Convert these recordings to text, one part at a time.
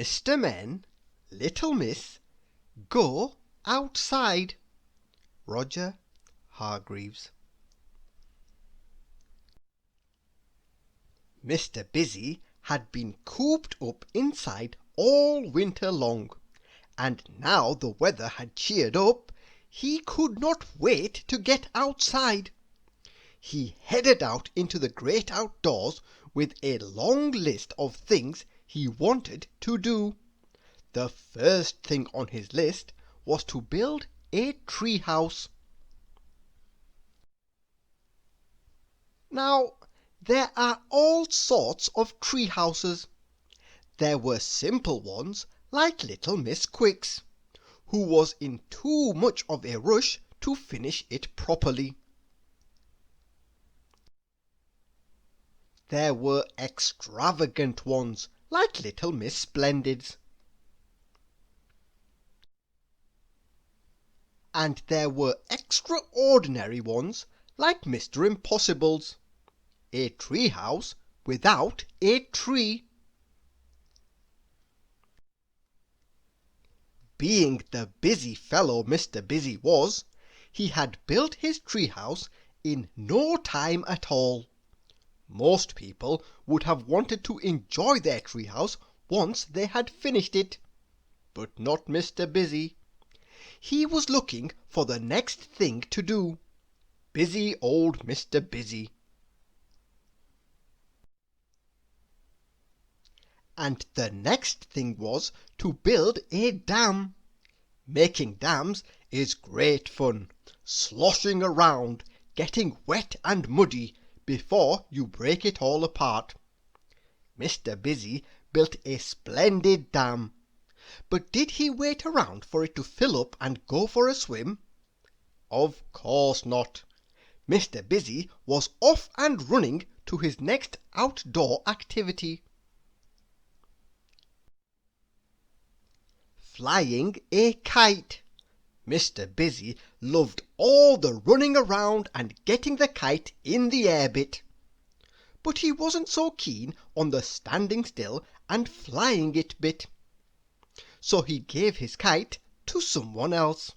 Mr. Men, Little Miss, go outside. Roger Hargreaves. Mr. Busy had been cooped up inside all winter long, and now the weather had cheered up, he could not wait to get outside. He headed out into the great outdoors with a long list of things he wanted to do. The first thing on his list was to build a tree house. Now, there are all sorts of tree houses. There were simple ones like little Miss Quick's, who was in too much of a rush to finish it properly. There were extravagant ones like little Miss Splendid's. And there were extraordinary ones like Mr. Impossible's. A tree house without a tree. Being the busy fellow Mr. Busy was, he had built his tree house in no time at all. Most people would have wanted to enjoy their tree house once they had finished it, but not Mr. Busy. He was looking for the next thing to do. Busy old Mr. Busy. And the next thing was to build a dam. Making dams is great fun, sloshing around, getting wet and muddy before you break it all apart. Mr. Busy built a splendid dam, but did he wait around for it to fill up and go for a swim? Of course not. Mr. Busy was off and running to his next outdoor activity. Flying a kite. Mr. Busy loved all the running around and getting the kite in the air bit. But he wasn't so keen on the standing still and flying it bit. So he gave his kite to someone else.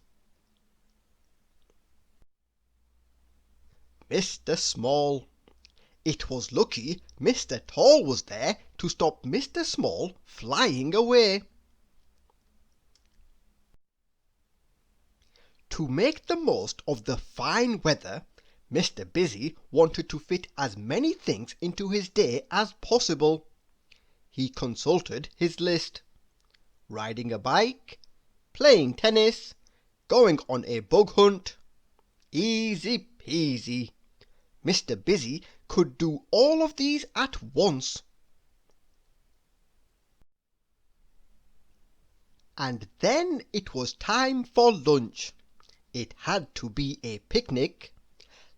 Mr. Small. It was lucky Mr. Tall was there to stop Mr. Small flying away. To make the most of the fine weather, Mr. Busy wanted to fit as many things into his day as possible. He consulted his list. Riding a bike, playing tennis, going on a bug hunt. Easy peasy. Mr. Busy could do all of these at once. And then it was time for lunch. It had to be a picnic.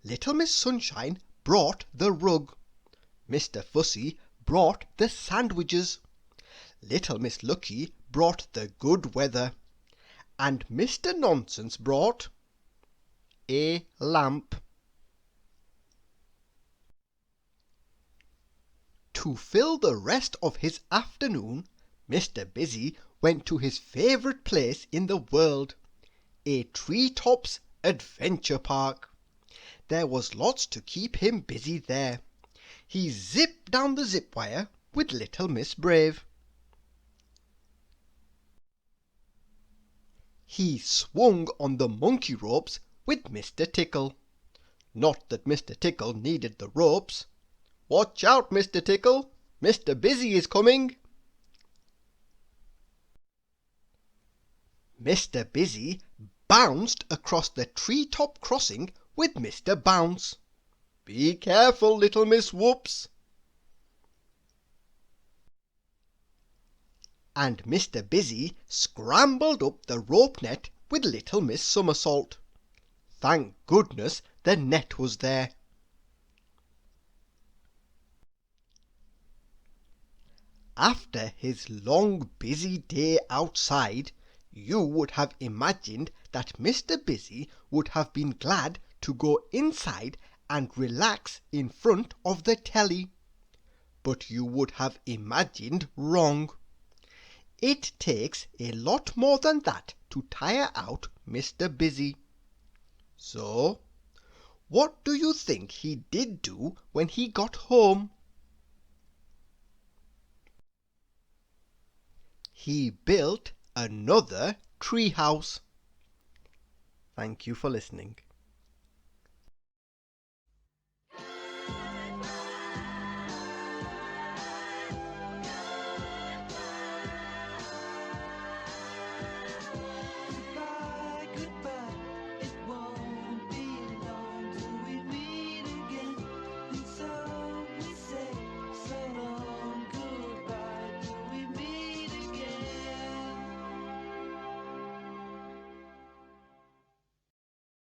Little Miss Sunshine brought the rug. Mr. Fussy brought the sandwiches. Little Miss Lucky brought the good weather. And Mr. Nonsense brought a lamp. To fill the rest of his afternoon, Mr. Busy went to his favourite place in the world, a Treetops Adventure Park. There was lots to keep him busy there. He zipped down the zip wire with little Miss Brave. He swung on the monkey ropes with Mr. Tickle. Not that Mr. Tickle needed the ropes. Watch out, Mr. Tickle! Mr. Busy is coming! Mr. Busy bounced across the tree-top crossing with Mr. Bounce. Be careful, little Miss Whoops! And Mr. Busy scrambled up the rope net with little Miss Somersault. Thank goodness the net was there. After his long busy day outside, you would have imagined that Mr. Busy would have been glad to go inside and relax in front of the telly. But you would have imagined wrong. It takes a lot more than that to tire out Mr. Busy. So, what do you think he did do when he got home? He built another tree house. Thank you for listening.